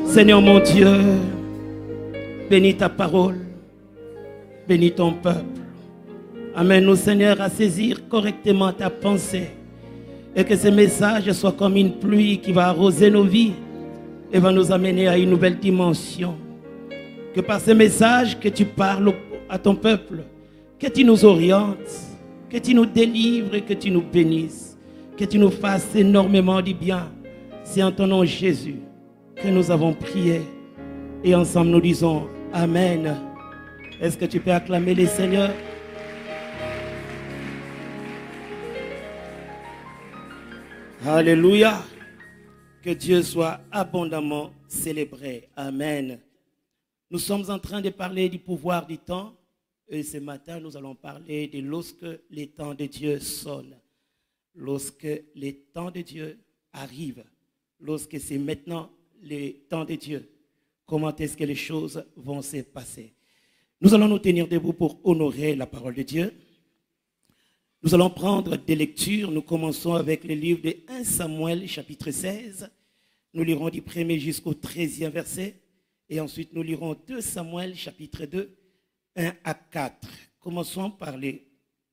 Seigneur mon Dieu, bénis ta parole, bénis ton peuple. Amène-nous, Seigneur, à saisir correctement ta pensée et que ce message soit comme une pluie qui va arroser nos vies et va nous amener à une nouvelle dimension. Que par ce message que tu parles à ton peuple, que tu nous orientes, que tu nous délivres et que tu nous bénisses, que tu nous fasses énormément du bien. C'est en ton nom Jésus que nous avons prié et ensemble nous disons Amen. Est-ce que tu peux acclamer les Seigneurs? Alléluia. Que Dieu soit abondamment célébré. Amen. Nous sommes en train de parler du pouvoir du temps. Et ce matin, nous allons parler de lorsque les temps de Dieu sonnent. Lorsque les temps de Dieu arrivent. Lorsque c'est maintenant les temps de Dieu. Comment est-ce que les choses vont se passer? Nous allons nous tenir debout pour honorer la parole de Dieu. Nous allons prendre des lectures. Nous commençons avec le livre de 1 Samuel, chapitre 16. Nous lirons du 1er jusqu'au 13e verset. Et ensuite, nous lirons 2 Samuel, chapitre 2, 1 à 4. Commençons par les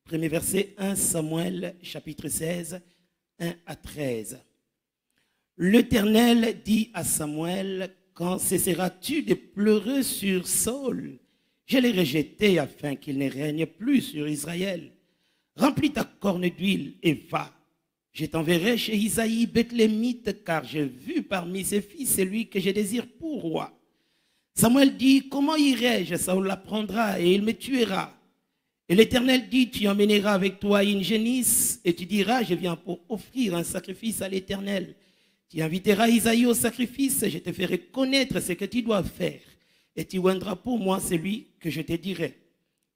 premiers versets. 1 Samuel, chapitre 16, 1 à 13. L'Éternel dit à Samuel, quand cesseras-tu de pleurer sur Saül? Je l'ai rejeté afin qu'il ne règne plus sur Israël. Remplis ta corne d'huile et va. Je t'enverrai chez Isaïe Bethlémite, car j'ai vu parmi ses fils celui que je désire pour roi. Samuel dit, comment irai-je? Saül l'apprendra et il me tuera. Et l'Éternel dit, tu emmèneras avec toi une génisse et tu diras, je viens pour offrir un sacrifice à l'Éternel. Tu inviteras Isaïe au sacrifice, je te ferai connaître ce que tu dois faire. Et tu oindras pour moi celui que je te dirai.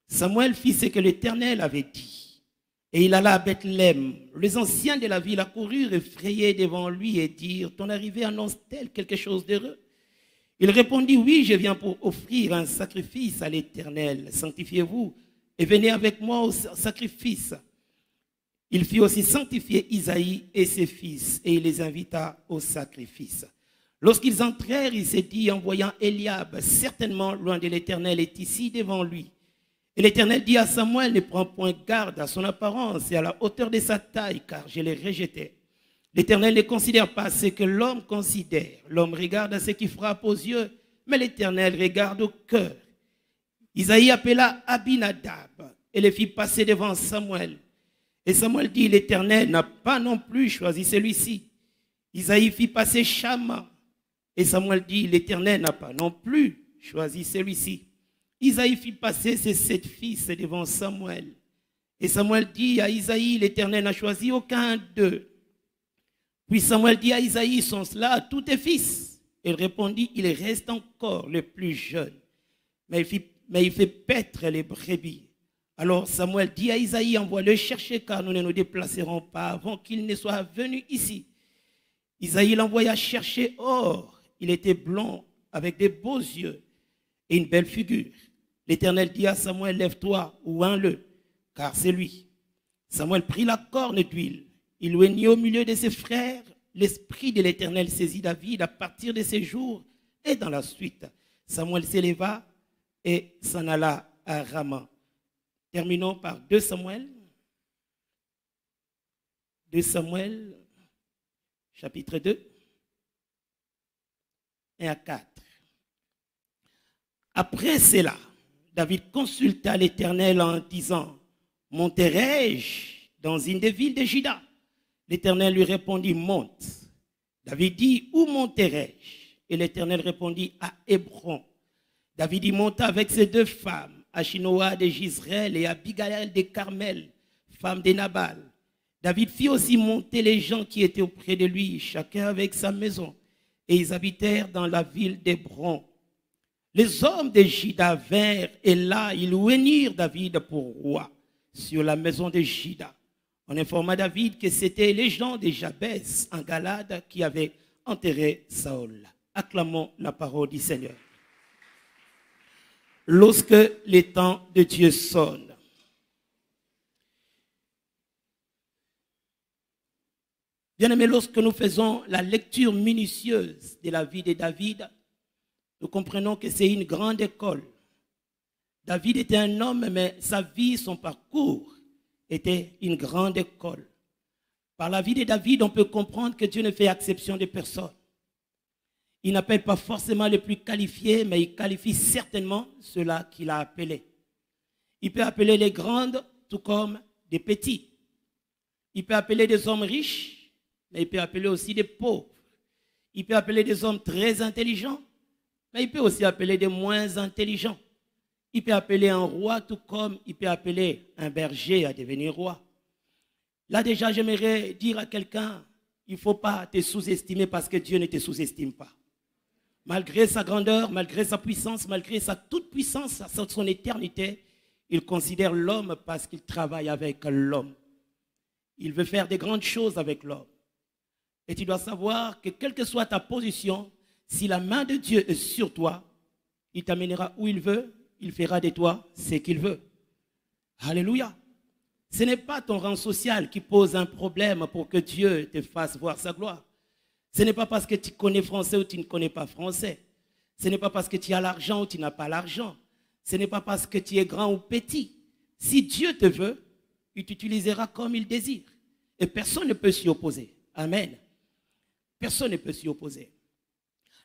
Samuel fit ce que l'Éternel avait dit. Et il alla à Bethléem. Les anciens de la ville accoururent effrayés devant lui et dirent, ton arrivée annonce-t-elle quelque chose d'heureux? Il répondit, oui, je viens pour offrir un sacrifice à l'Éternel. Sanctifiez-vous et venez avec moi au sacrifice. Il fit aussi sanctifier Isaïe et ses fils et il les invita au sacrifice. Lorsqu'ils entrèrent, il s'est dit en voyant Eliab, certainement loin de l'Éternel est ici devant lui. Et l'Éternel dit à Samuel, ne prends point garde à son apparence et à la hauteur de sa taille, car je l'ai rejeté. L'Éternel ne considère pas ce que l'homme considère. L'homme regarde à ce qui frappe aux yeux, mais l'Éternel regarde au cœur. Isaïe appela Abinadab et le fit passer devant Samuel. Et Samuel dit, l'Éternel n'a pas non plus choisi celui-ci. Isaïe fit passer Shama. Et Samuel dit, l'Éternel n'a pas non plus choisi celui-ci. Isaïe fit passer ses 7 fils devant Samuel. Et Samuel dit à Isaïe, l'Éternel n'a choisi aucun d'eux. Puis Samuel dit à Isaïe, sont cela tous tes fils? Il répondit, il reste encore le plus jeune. Mais il fait paître les brebis. Alors Samuel dit à Isaïe, envoie-le chercher car nous ne nous déplacerons pas avant qu'il ne soit venu ici. Isaïe l'envoya chercher. Or, il était blond avec des beaux yeux et une belle figure. L'Éternel dit à Samuel, lève-toi, oins-le, car c'est lui. Samuel prit la corne d'huile. Il oignit au milieu de ses frères. L'esprit de l'Éternel saisit David à partir de ces jours. Et dans la suite, Samuel s'éleva et s'en alla à Rama. Terminons par 2 Samuel. 2 Samuel, chapitre 2, 1 à 4. Après cela, David consulta l'Éternel en disant, monterai-je dans une des villes de Juda? L'Éternel lui répondit, monte. David dit, où monterai-je? Et l'Éternel répondit, à Hébron. David y monta avec ses 2 femmes, Achinoa de Jizreel et Abigail de Carmel, femme de Nabal. David fit aussi monter les gens qui étaient auprès de lui, chacun avec sa maison, et ils habitèrent dans la ville d'Hébron. Les hommes de Juda vinrent, et là, ils oignirent David pour roi sur la maison de Juda. On informa David que c'était les gens de Jabès en Galade qui avaient enterré Saül. Acclamons la parole du Seigneur. Lorsque les temps de Dieu sonnent. Bien-aimés, lorsque nous faisons la lecture minutieuse de la vie de David, nous comprenons que c'est une grande école. David était un homme, mais sa vie, son parcours était une grande école. Par la vie de David, on peut comprendre que Dieu ne fait exception de personne. Il n'appelle pas forcément les plus qualifiés, mais il qualifie certainement ceux-là qu'il a appelés. Il peut appeler les grandes tout comme des petits. Il peut appeler des hommes riches, mais il peut appeler aussi des pauvres. Il peut appeler des hommes très intelligents, mais il peut aussi appeler des moins intelligents. Il peut appeler un roi tout comme il peut appeler un berger à devenir roi. Là déjà, j'aimerais dire à quelqu'un, il ne faut pas te sous-estimer parce que Dieu ne te sous-estime pas. Malgré sa grandeur, malgré sa puissance, malgré sa toute-puissance, son éternité, il considère l'homme parce qu'il travaille avec l'homme. Il veut faire des grandes choses avec l'homme. Et tu dois savoir que quelle que soit ta position, si la main de Dieu est sur toi, il t'amènera où il veut, il fera de toi ce qu'il veut. Alléluia. Ce n'est pas ton rang social qui pose un problème pour que Dieu te fasse voir sa gloire. Ce n'est pas parce que tu connais français ou tu ne connais pas français. Ce n'est pas parce que tu as l'argent ou tu n'as pas l'argent. Ce n'est pas parce que tu es grand ou petit. Si Dieu te veut, il t'utilisera comme il désire. Et personne ne peut s'y opposer. Amen. Personne ne peut s'y opposer.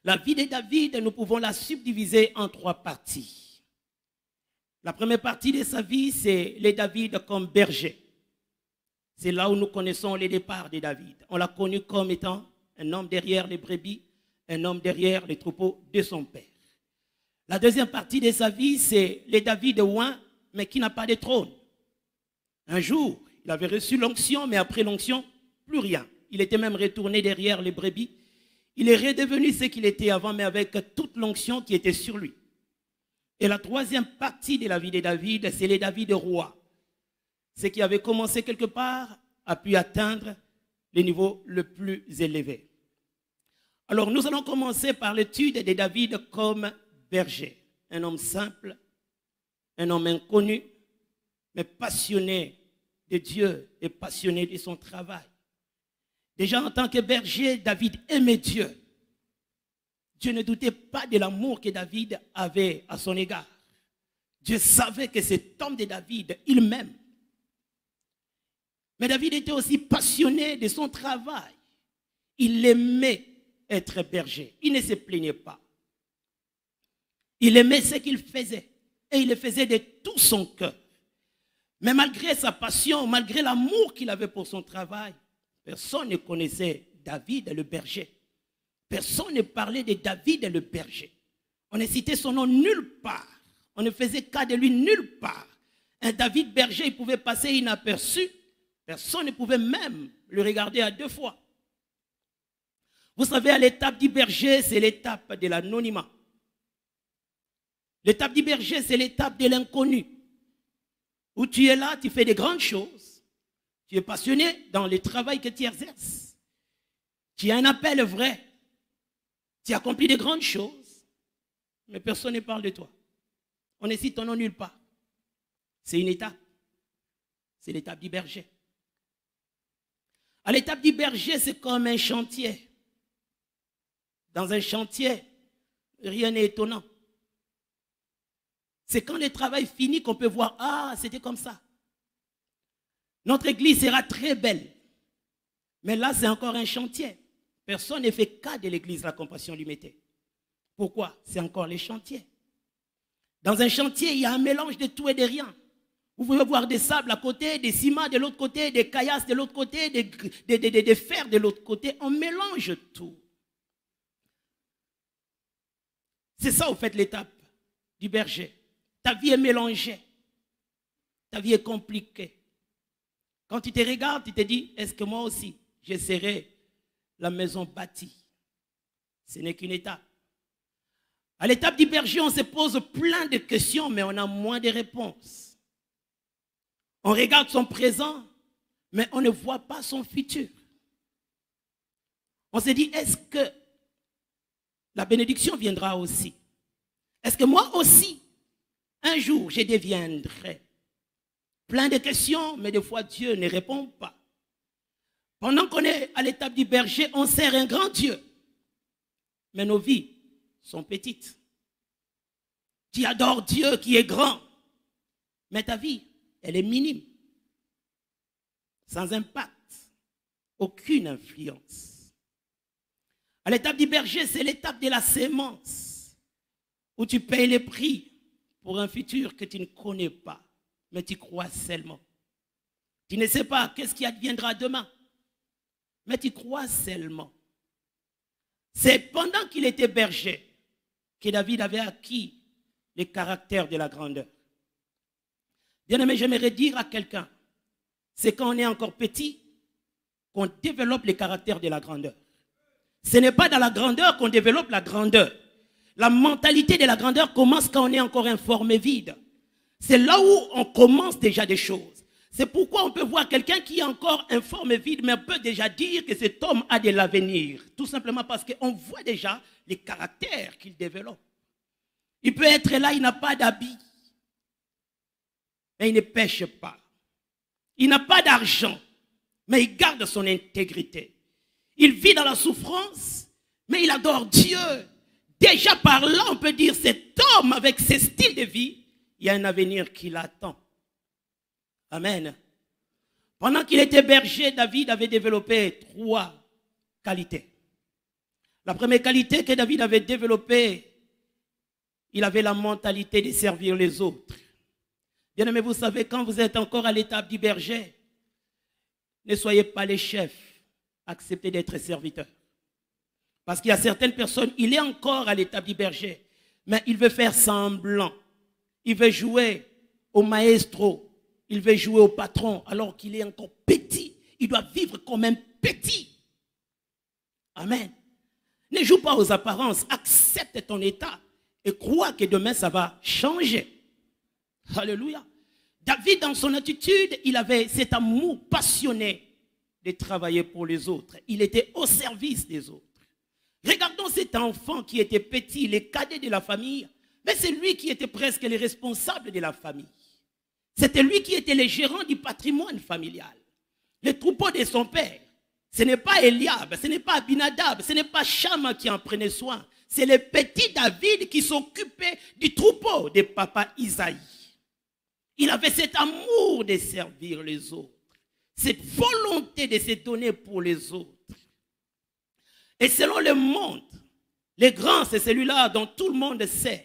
La vie de David, nous pouvons la subdiviser en 3 parties. La première partie de sa vie, c'est les David comme berger. C'est là où nous connaissons les départs de David. On l'a connu comme étant un homme derrière les brebis, un homme derrière les troupeaux de son père. La deuxième partie de sa vie, c'est les David oint, mais qui n'a pas de trône. Un jour, il avait reçu l'onction, mais après l'onction, plus rien. Il était même retourné derrière les brebis. Il est redevenu ce qu'il était avant, mais avec toute l'onction qui était sur lui. Et la troisième partie de la vie de David, c'est les David rois. Ce qui avait commencé quelque part a pu atteindre le niveau le plus élevé. Alors nous allons commencer par l'étude de David comme berger. Un homme simple, un homme inconnu, mais passionné de Dieu et passionné de son travail. Déjà en tant que berger, David aimait Dieu. Dieu ne doutait pas de l'amour que David avait à son égard. Dieu savait que cet homme de David, il m'aime. Mais David était aussi passionné de son travail. Il aimait être berger. Il ne se plaignait pas. Il aimait ce qu'il faisait. Et il le faisait de tout son cœur. Mais malgré sa passion, malgré l'amour qu'il avait pour son travail, personne ne connaissait David le berger. Personne ne parlait de David le berger. On ne citait son nom nulle part. On ne faisait cas de lui nulle part. Un David berger, il pouvait passer inaperçu. Personne ne pouvait même le regarder à 2 fois. Vous savez, à l'étape du berger, c'est l'étape de l'anonymat. L'étape du berger, c'est l'étape de l'inconnu. Où tu es là, tu fais des grandes choses. Tu es passionné dans le travail que tu exerces. Tu as un appel vrai. Tu accomplis de grandes choses. Mais personne ne parle de toi. On ne cite ton nom nulle part. C'est une étape. C'est l'étape du berger. À l'étape du berger, c'est comme un chantier. Dans un chantier, rien n'est étonnant. C'est quand le travail finit qu'on peut voir, ah, c'était comme ça. Notre église sera très belle. Mais là, c'est encore un chantier. Personne ne fait cas de l'église La Compassion Limitée. Pourquoi? C'est encore les chantiers. Dans un chantier, il y a un mélange de tout et de rien. Vous pouvez voir des sables à côté, des ciments de l'autre côté, des caillasses de l'autre côté, des fers de l'autre côté. On mélange tout. C'est ça, au fait, l'étape du berger. Ta vie est mélangée. Ta vie est compliquée. Quand tu te regardes, tu te dis, est-ce que moi aussi, je serai la maison bâtie? Ce n'est qu'une étape. À l'étape du berger, on se pose plein de questions, mais on a moins de réponses. On regarde son présent, mais on ne voit pas son futur. On se dit, est-ce que la bénédiction viendra aussi? Est-ce que moi aussi, un jour, je deviendrai? Plein de questions, mais des fois, Dieu ne répond pas. Pendant qu'on est à l'étape du berger, on sert un grand Dieu. Mais nos vies sont petites. Tu adores Dieu qui est grand. Mais ta vie, elle est minime. Sans impact. Aucune influence. À l'étape du berger, c'est l'étape de la sémence. Où tu payes les prix pour un futur que tu ne connais pas. Mais tu crois seulement. Tu ne sais pas qu'est-ce qui adviendra demain. Mais tu crois seulement. C'est pendant qu'il était berger que David avait acquis le caractère de la grandeur. Bien-aimé, j'aimerais dire à quelqu'un, c'est quand on est encore petit qu'on développe le caractère de la grandeur. Ce n'est pas dans la grandeur qu'on développe la grandeur. La mentalité de la grandeur commence quand on est encore informé vide. C'est là où on commence déjà des choses. C'est pourquoi on peut voir quelqu'un qui est encore informé vide, mais on peut déjà dire que cet homme a de l'avenir. Tout simplement parce qu'on voit déjà les caractères qu'il développe. Il peut être là, il n'a pas d'habit. Mais il ne pêche pas. Il n'a pas d'argent, mais il garde son intégrité. Il vit dans la souffrance, mais il adore Dieu. Déjà par là, on peut dire cet homme avec ses styles de vie, il y a un avenir qui l'attend. Amen. Pendant qu'il était berger, David avait développé 3 qualités. La première qualité que David avait développée, il avait la mentalité de servir les autres. Bien aimé, vous savez, quand vous êtes encore à l'étape du berger, ne soyez pas les chefs, acceptez d'être serviteurs. Parce qu'il y a certaines personnes, il est encore à l'étape du berger, mais il veut faire semblant. Il veut jouer au maestro. Il veut jouer au patron alors qu'il est encore petit. Il doit vivre comme un petit. Amen. Ne joue pas aux apparences. Accepte ton état et crois que demain ça va changer. Alléluia. David, dans son attitude, il avait cet amour passionné de travailler pour les autres. Il était au service des autres. Regardons cet enfant qui était petit, le cadet de la famille. Mais c'est lui qui était presque le responsable de la famille. C'était lui qui était le gérant du patrimoine familial. Le troupeau de son père, ce n'est pas Eliab, ce n'est pas Abinadab, ce n'est pas Shama qui en prenait soin. C'est le petit David qui s'occupait du troupeau de papa Isaïe. Il avait cet amour de servir les autres. Cette volonté de se donner pour les autres. Et selon le monde, le grand, c'est celui-là dont tout le monde sert.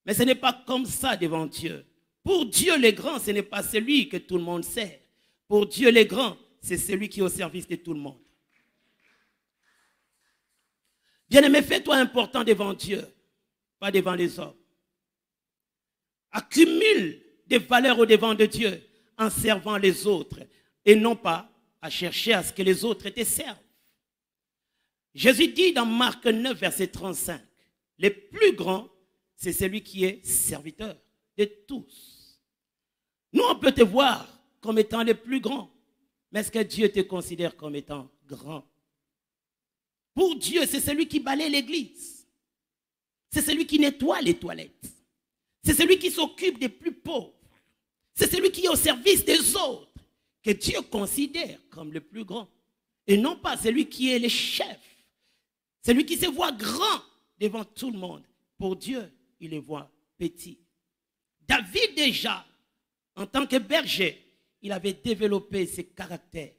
Mais ce n'est pas comme ça devant Dieu. Pour Dieu, le grand, ce n'est pas celui que tout le monde sert. Pour Dieu, le grand, c'est celui qui est au service de tout le monde. Bien-aimé, fais-toi important devant Dieu, pas devant les hommes. Accumule des valeurs au devant de Dieu en servant les autres et non pas à chercher à ce que les autres te servent. Jésus dit dans Marc 9, verset 35, le plus grand, c'est celui qui est serviteur de tous. Nous, on peut te voir comme étant le plus grand, mais est-ce que Dieu te considère comme étant grand? Pour Dieu, c'est celui qui balaye l'église. C'est celui qui nettoie les toilettes. C'est celui qui s'occupe des plus pauvres. C'est celui qui est au service des autres que Dieu considère comme le plus grand. Et non pas celui qui est le chef. Celui qui se voit grand devant tout le monde. Pour Dieu, il les voit petits. David déjà, en tant que berger, il avait développé ses caractères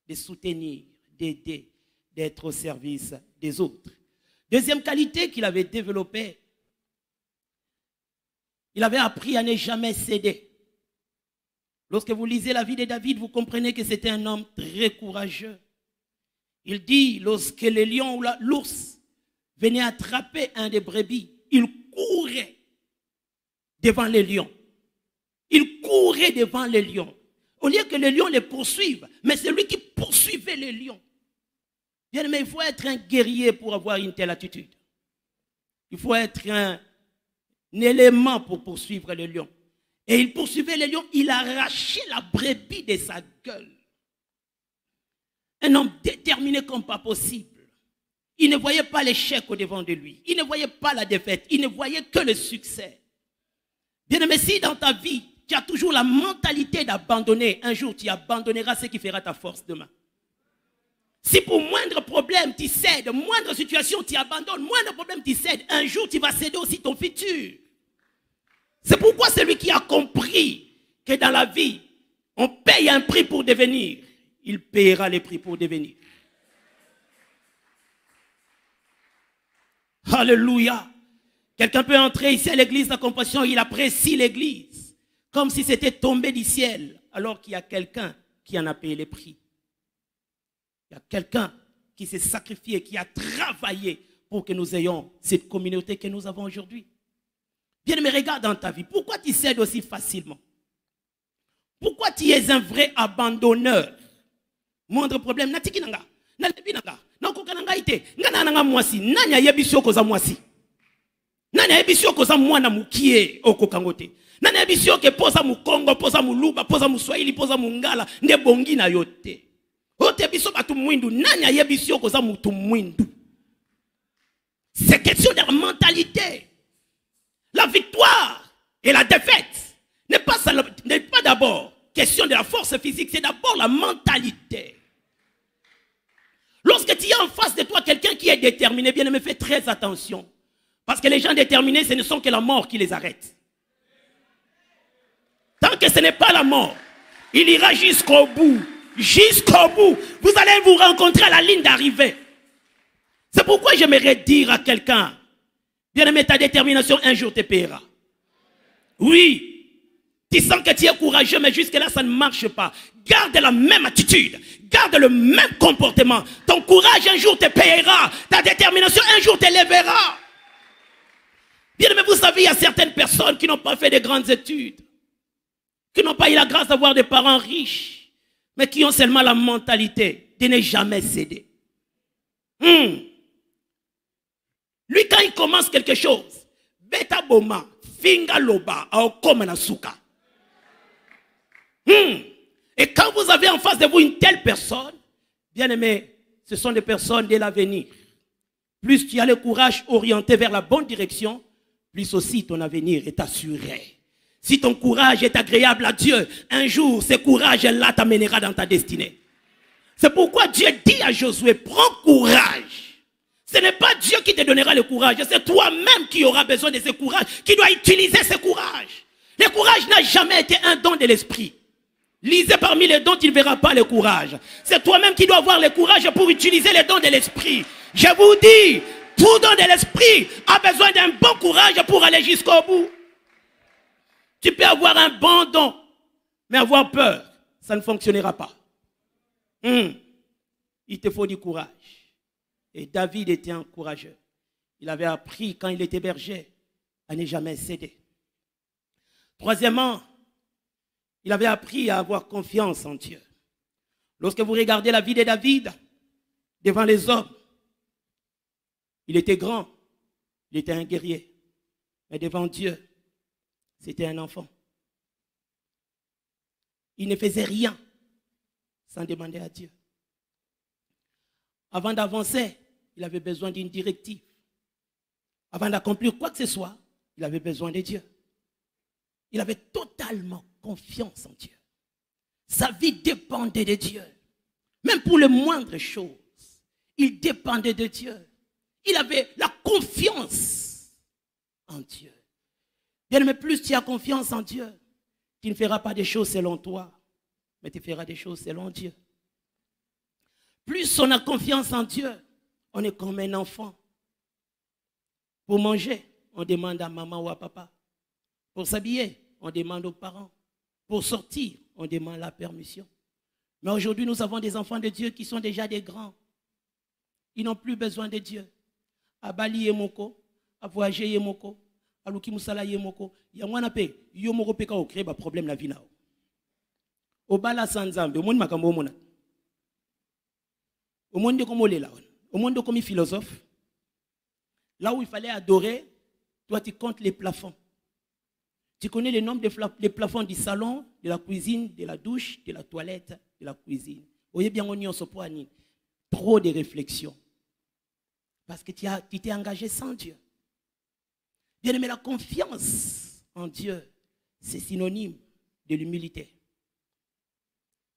de soutenir, d'aider, d'être au service des autres. Deuxième qualité qu'il avait développée, il avait appris à ne jamais céder. Lorsque vous lisez la vie de David, vous comprenez que c'était un homme très courageux. Il dit, lorsque le lion ou l'ours venait attraper un des brebis, il courait devant les lions. Il courait devant les lions. Au lieu que les lions les poursuivent, mais c'est lui qui poursuivait les lions. Bien, mais il faut être un guerrier pour avoir une telle attitude. Il faut être un élément pour poursuivre les lions. Et il poursuivait les lions, il arrachait la brebis de sa gueule. Un homme déterminé comme pas possible. Il ne voyait pas l'échec au devant de lui. Il ne voyait pas la défaite. Il ne voyait que le succès. Bien-aimé, si dans ta vie, tu as toujours la mentalité d'abandonner, un jour tu abandonneras ce qui fera ta force demain. Si pour moindre problème tu cèdes, moindre situation tu abandonnes, moindre problème tu cèdes, un jour tu vas céder aussi ton futur. C'est pourquoi celui qui a compris que dans la vie, on paye un prix pour devenir, il paiera les prix pour devenir. Alléluia. Quelqu'un peut entrer ici à l'église de compassion, il apprécie l'église, comme si c'était tombé du ciel, alors qu'il y a quelqu'un qui en a payé les prix. Il y a quelqu'un qui s'est sacrifié, qui a travaillé pour que nous ayons cette communauté que nous avons aujourd'hui. Bien, mais regarde dans ta vie, pourquoi tu cèdes aussi facilement? Pourquoi tu es un vrai abandonneur? Moindre problème, natiki nanga, nalebi nanga, nakoka nanga ite, ngana nanga mwasi, nanya yebisio koza mwasi. Nanya yebisio koza mwana mukie okokangote. Nanya yebisio ke poza mu Congo, poza mu Luba, poza mu Swahili, poza mu Ngala, nde bongi na yote. Ote biso batu mwindu, nanya yebisio koza mutu mwindu. C'est question de la mentalité. La victoire et la défaite n'est pas d'abord question de la force physique, c'est d'abord la mentalité. Lorsque tu as en face de toi quelqu'un qui est déterminé, bien aimé, fais très attention. Parce que les gens déterminés, ce ne sont que la mort qui les arrête. Tant que ce n'est pas la mort, il ira jusqu'au bout. Jusqu'au bout. Vous allez vous rencontrer à la ligne d'arrivée. C'est pourquoi j'aimerais dire à quelqu'un, bien aimé, ta détermination un jour te paiera. Oui. Tu sens que tu es courageux, mais jusque-là, ça ne marche pas. Garde la même attitude. Garde le même comportement. Ton courage un jour te paiera. Ta détermination un jour te lèvera. Bien aimé, vous savez, il y a certaines personnes qui n'ont pas fait de grandes études, qui n'ont pas eu la grâce d'avoir des parents riches, mais qui ont seulement la mentalité de ne jamais céder. Lui, quand il commence quelque chose, beta boma, finga loba, aokoma na suka. Et quand vous avez en face de vous une telle personne, bien aimé, ce sont des personnes de l'avenir. Plus tu as le courage orienté vers la bonne direction, plus aussi ton avenir est assuré. Si ton courage est agréable à Dieu, un jour, ce courage-là t'amènera dans ta destinée. C'est pourquoi Dieu dit à Josué, prends courage. Ce n'est pas Dieu qui te donnera le courage, c'est toi-même qui auras besoin de ce courage, qui dois utiliser ce courage. Le courage n'a jamais été un don de l'esprit. Lisez parmi les dons, tu ne verras pas le courage. C'est toi-même qui dois avoir le courage pour utiliser les dons de l'esprit. Je vous dis, tout don de l'esprit a besoin d'un bon courage pour aller jusqu'au bout. Tu peux avoir un bon don, mais avoir peur, ça ne fonctionnera pas. Il te faut du courage. Et David était un courageux. Il avait appris, quand il était berger, à ne jamais céder. Troisièmement, il avait appris à avoir confiance en Dieu. Lorsque vous regardez la vie de David, devant les hommes, il était grand, il était un guerrier. Mais devant Dieu, c'était un enfant. Il ne faisait rien sans demander à Dieu. Avant d'avancer, il avait besoin d'une directive. Avant d'accomplir quoi que ce soit, il avait besoin de Dieu. Il avait totalement confiance en Dieu. Sa vie dépendait de Dieu. Même pour les moindres choses, il dépendait de Dieu. Il avait la confiance en Dieu. Bien, mais plus tu as confiance en Dieu, tu ne feras pas des choses selon toi, mais tu feras des choses selon Dieu. Plus on a confiance en Dieu, on est comme un enfant. Pour manger, on demande à maman ou à papa. Pour s'habiller, on demande aux parents. Pour sortir, on demande la permission. Mais aujourd'hui, nous avons des enfants de Dieu qui sont déjà des grands. Ils n'ont plus besoin de Dieu. À Bali yemoko, à voyager yemoko, à Luki Musala yemoko, yamwana pe, yomoko peka o créer ba problème la vie nao. Au bala sanzambe, au monde makambo mona. Au monde comme olela, au monde comme philosophe. Là où il fallait adorer, toi tu comptes les plafonds. Tu connais le nombre des plafonds du salon, de la cuisine, de la douche, de la toilette, de la cuisine. Voyez bien, on y se poigne. Trop de réflexion. Parce que tu t'es engagé sans Dieu. Bien aimé, la confiance en Dieu, c'est synonyme de l'humilité.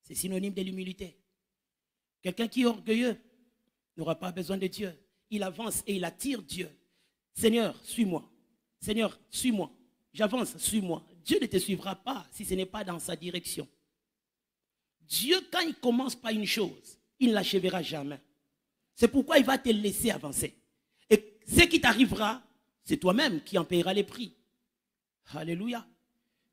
C'est synonyme de l'humilité. Quelqu'un qui est orgueilleux, n'aura pas besoin de Dieu. Il avance et il attire Dieu. Seigneur, suis-moi. Seigneur, suis-moi. J'avance, suis-moi. Dieu ne te suivra pas si ce n'est pas dans sa direction. Dieu, quand il commence par une chose, il ne l'achèvera jamais. C'est pourquoi il va te laisser avancer. Et ce qui t'arrivera, c'est toi-même qui en payeras les prix. Alléluia.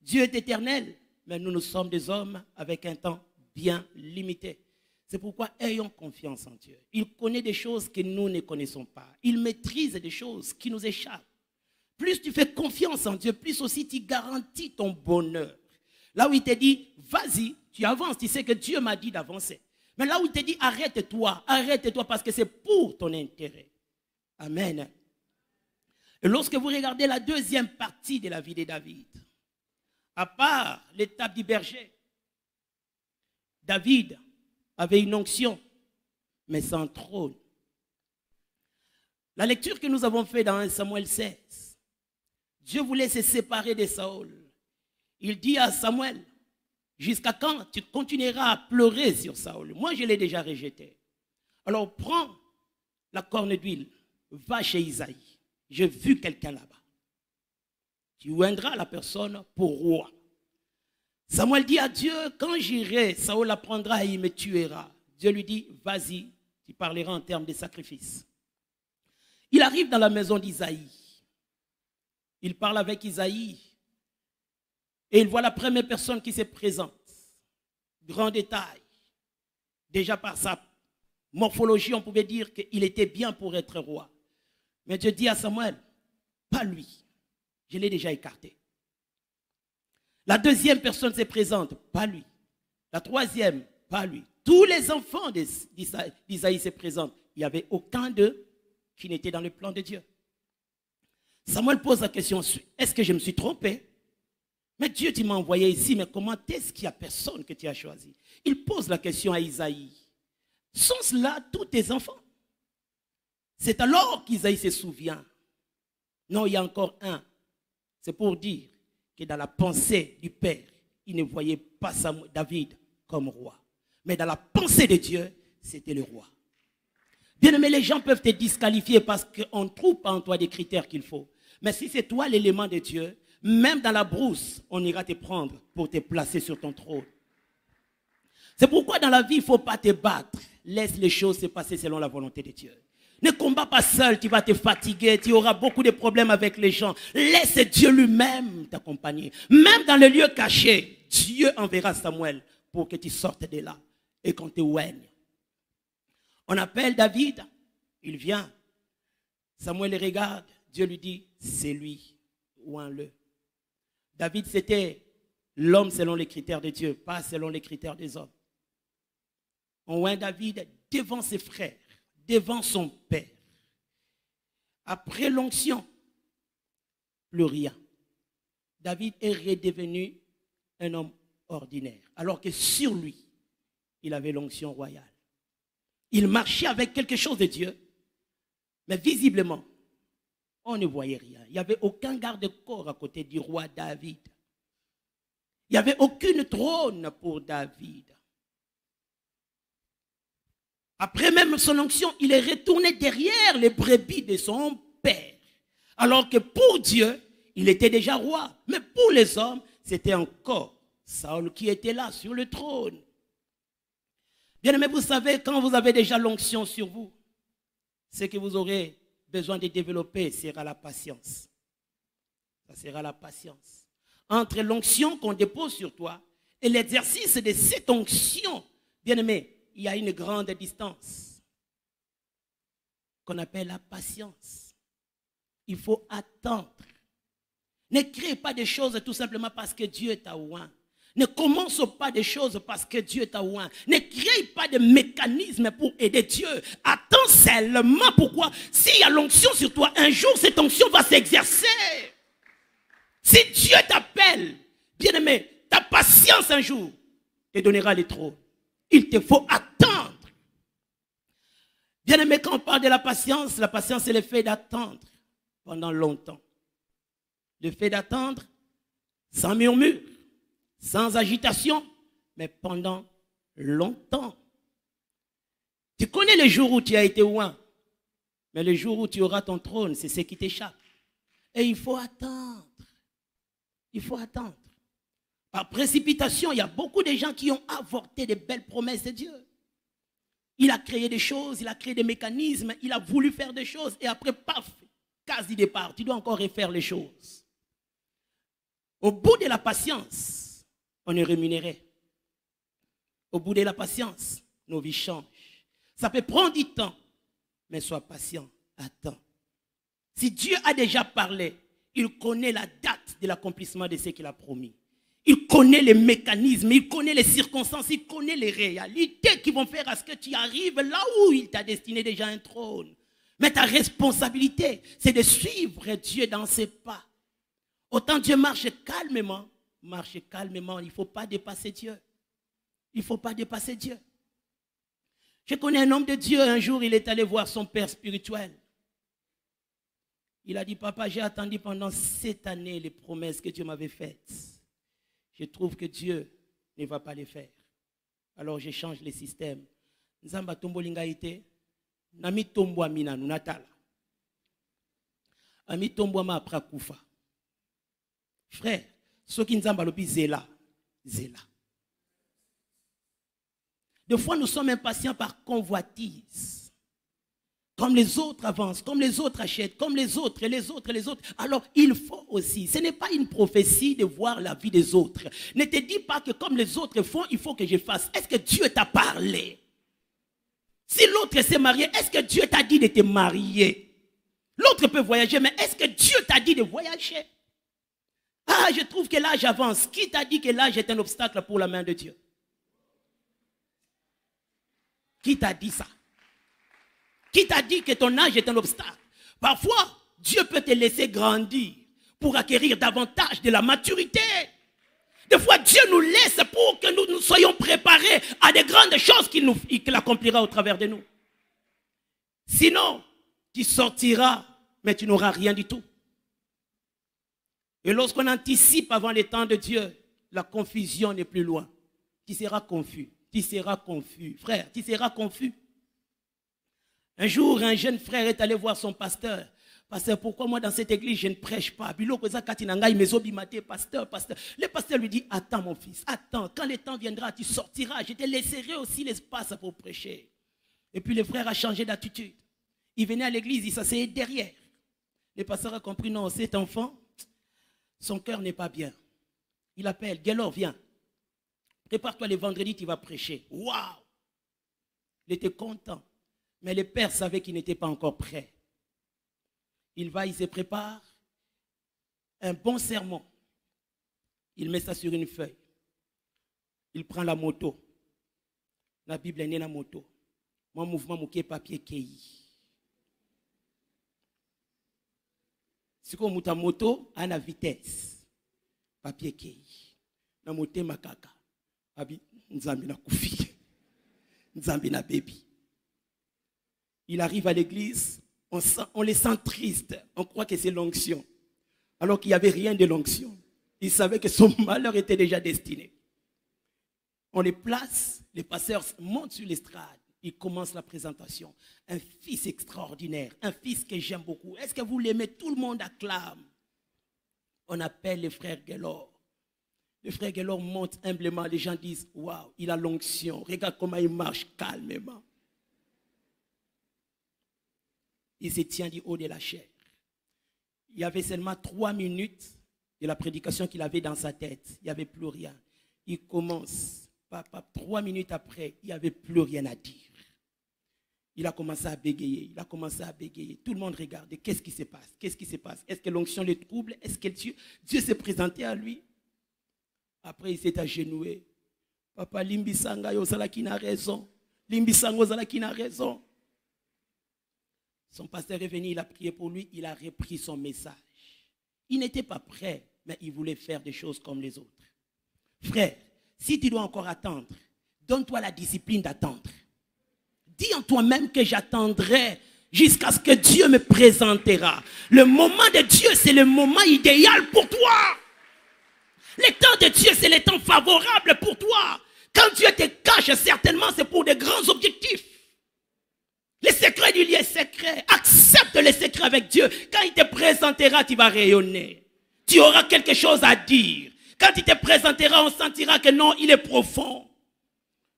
Dieu est éternel, mais nous sommes des hommes avec un temps bien limité. C'est pourquoi ayons confiance en Dieu. Il connaît des choses que nous ne connaissons pas. Il maîtrise des choses qui nous échappent. Plus tu fais confiance en Dieu, plus aussi tu garantis ton bonheur. Là où il te dit, vas-y, tu avances, tu sais que Dieu m'a dit d'avancer. Mais là où il te dit, arrête-toi parce que c'est pour ton intérêt. Amen. Et lorsque vous regardez la deuxième partie de la vie de David, à part l'étape du berger, David avait une onction, mais sans trône. La lecture que nous avons faite dans 1 Samuel 16, Dieu voulait se séparer de Saül. Il dit à Samuel, jusqu'à quand tu continueras à pleurer sur Saül? Moi, je l'ai déjà rejeté. Alors, prends la corne d'huile, va chez Isaïe. J'ai vu quelqu'un là-bas. Tu oindras la personne pour roi. Samuel dit à Dieu, quand j'irai, Saül apprendra et il me tuera. Dieu lui dit, vas-y, tu parleras en termes de sacrifice. Il arrive dans la maison d'Isaïe. Il parle avec Isaïe. Et il voit la première personne qui se présente. Grand détail. Déjà par sa morphologie, on pouvait dire qu'il était bien pour être roi. Mais Dieu dit à Samuel, pas lui. Je l'ai déjà écarté. La deuxième personne se présente, pas lui. La troisième, pas lui. Tous les enfants d'Isaïe se présentent. Il n'y avait aucun d'eux qui n'était dans le plan de Dieu. Samuel pose la question, est-ce que je me suis trompé? Mais Dieu, tu m'as envoyé ici, mais comment est-ce qu'il n'y a personne que tu as choisi? Il pose la question à Isaïe. Sont-ce là tous tes enfants? C'est alors qu'Isaïe se souvient. Non, il y a encore un. C'est pour dire que dans la pensée du Père, il ne voyait pas David comme roi. Mais dans la pensée de Dieu, c'était le roi. Bien aimé, les gens peuvent te disqualifier parce qu'on ne trouve pas en toi des critères qu'il faut. Mais si c'est toi l'élément de Dieu, même dans la brousse, on ira te prendre pour te placer sur ton trône. C'est pourquoi dans la vie, il ne faut pas te battre. Laisse les choses se passer selon la volonté de Dieu. Ne combats pas seul, tu vas te fatiguer, tu auras beaucoup de problèmes avec les gens. Laisse Dieu lui-même t'accompagner. Même dans le lieu caché, Dieu enverra Samuel pour que tu sortes de là et qu'on te oigne. On appelle David, il vient. Samuel le regarde, Dieu lui dit, c'est lui, oins-le. David, c'était l'homme selon les critères de Dieu, pas selon les critères des hommes. On oint David devant ses frères, devant son père. Après l'onction, plus rien. David est redevenu un homme ordinaire, alors que sur lui, il avait l'onction royale. Il marchait avec quelque chose de Dieu, mais visiblement, on ne voyait rien. Il n'y avait aucun garde-corps à côté du roi David. Il n'y avait aucune trône pour David. Après même son onction, il est retourné derrière les brebis de son père. Alors que pour Dieu, il était déjà roi. Mais pour les hommes, c'était encore Saül qui était là sur le trône. Bien aimé, vous savez, quand vous avez déjà l'onction sur vous, ce que vous aurez besoin de développer sera la patience. Ça sera la patience. Entre l'onction qu'on dépose sur toi et l'exercice de cette onction, bien aimé, il y a une grande distance qu'on appelle la patience. Il faut attendre. Ne crée pas des choses tout simplement parce que Dieu t'a oint. Ne commence pas des choses parce que Dieu t'a oint. Ne crée pas de mécanismes pour aider Dieu. Attends seulement. Pourquoi? S'il y a l'onction sur toi, un jour cette onction va s'exercer. Si Dieu t'appelle, bien-aimé, ta patience un jour te donnera les trônes. Il te faut attendre. Bien-aimé, quand on parle de la patience, c'est le fait d'attendre pendant longtemps. Le fait d'attendre sans murmure, sans agitation, mais pendant longtemps. Tu connais le jour où tu as été loin. Mais le jour où tu auras ton trône, c'est ce qui t'échappe. Et il faut attendre. Il faut attendre. Par précipitation, il y a beaucoup de gens qui ont avorté de belles promesses de Dieu. Il a créé des choses, il a créé des mécanismes, il a voulu faire des choses et après, paf, quasi départ, tu dois encore refaire les choses. Au bout de la patience, on est rémunéré. Au bout de la patience, nos vies changent. Ça peut prendre du temps, mais sois patient, attends. Si Dieu a déjà parlé, il connaît la date de l'accomplissement de ce qu'il a promis. Il connaît les mécanismes, il connaît les circonstances, il connaît les réalités qui vont faire à ce que tu arrives là où il t'a destiné déjà un trône. Mais ta responsabilité, c'est de suivre Dieu dans ses pas. Autant Dieu marche calmement, il ne faut pas dépasser Dieu. Il ne faut pas dépasser Dieu. Je connais un homme de Dieu, un jour il est allé voir son père spirituel. Il a dit, papa, j'ai attendu pendant 7 années les promesses que Dieu m'avait faites. Je trouve que Dieu ne va pas les faire. Alors je change les systèmes. Nzamba tombo lingaite, nami tombo amina nunatala. Ami tombo ma apra kufa. Frère, ce qui nzamba lopi zela, zela. Des fois nous sommes impatients par convoitise. Comme les autres avancent, comme les autres achètent, comme les autres. Alors, il faut aussi. Ce n'est pas une prophétie de voir la vie des autres. Ne te dis pas que comme les autres font, il faut que je fasse. Est-ce que Dieu t'a parlé? Si l'autre s'est marié, est-ce que Dieu t'a dit de te marier? L'autre peut voyager, mais est-ce que Dieu t'a dit de voyager? Ah, je trouve que l'âge avance. Qui t'a dit que l'âge est un obstacle pour la main de Dieu? Qui t'a dit ça? Qui t'a dit que ton âge est un obstacle? Parfois, Dieu peut te laisser grandir pour acquérir davantage de la maturité. Des fois, Dieu nous laisse pour que nous soyons préparés à de grandes choses qu'il accomplira au travers de nous. Sinon, tu sortiras, mais tu n'auras rien du tout. Et lorsqu'on anticipe avant les temps de Dieu, la confusion n'est plus loin. Tu seras confus. Tu seras confus. Frère, tu seras confus. Un jour, un jeune frère est allé voir son pasteur. Pasteur, pourquoi moi dans cette église je ne prêche pas? Pasteur. Le pasteur lui dit, attends mon fils, attends, quand le temps viendra, tu sortiras, je te laisserai aussi l'espace pour prêcher. Et puis le frère a changé d'attitude. Il venait à l'église, il s'asseyait derrière. Le pasteur a compris, non, cet enfant, son cœur n'est pas bien. Il appelle, Gelor, viens. Prépare-toi le vendredi, tu vas prêcher. Waouh! Il était content. Mais le père savait qu'il n'était pas encore prêt. Il va, il se prépare. Un bon sermon. Il met ça sur une feuille. Il prend la moto. La Bible est née la moto. Mon mouvement, mon papier qui. C'est comme ta moto à la vitesse. Papier qui. La moto makaka. Abi nzambi na kufi. Nzambi na baby. Il arrive à l'église, on les sent tristes. On croit que c'est l'onction. Alors qu'il n'y avait rien de l'onction. Il savait que son malheur était déjà destiné. On les place, les pasteurs montent sur l'estrade. Ils commencent la présentation. Un fils extraordinaire, un fils que j'aime beaucoup. Est-ce que vous l'aimez? Tout le monde acclame. On appelle les frères Gelor. Le frère Gelor monte humblement. Les gens disent, waouh, il a l'onction. Regarde comment il marche calmement. Il se tient du haut de la chair. Il y avait seulement 3 minutes de la prédication qu'il avait dans sa tête. Il n'y avait plus rien. Il commence. 3 minutes après, il n'y avait plus rien à dire. Il a commencé à bégayer. Tout le monde regardait. Qu'est-ce qui se passe? Est-ce que l'onction le trouble? Est-ce que Dieu s'est présenté à lui? Après, il s'est agenouillé. Papa, Limbisanga, Yosala qui n'a raison. Limbisanga, Yosala qui n'a raison. Son pasteur est venu, il a prié pour lui, il a repris son message. Il n'était pas prêt, mais il voulait faire des choses comme les autres. Frère, si tu dois encore attendre, donne-toi la discipline d'attendre. Dis en toi-même que j'attendrai jusqu'à ce que Dieu me présentera. Le moment de Dieu, c'est le moment idéal pour toi. Le temps de Dieu, c'est le temps favorable pour toi. Quand Dieu te cache, certainement, c'est pour de grands objectifs. Les secrets du lieu secret. Accepte les secrets avec Dieu. Quand il te présentera, tu vas rayonner. Tu auras quelque chose à dire. Quand il te présentera, on sentira que non, il est profond.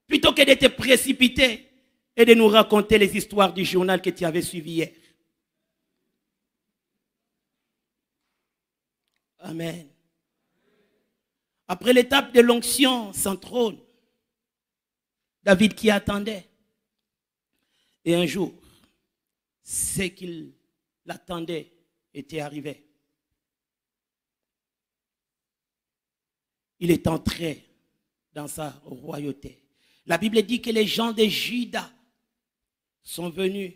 Plutôt que de te précipiter et de nous raconter les histoires du journal que tu avais suivi hier. Amen. Après l'étape de l'onction sans trône, David qui attendait. Et un jour, ce qu'il attendait était arrivé. Il est entré dans sa royauté. La Bible dit que les gens de Juda sont venus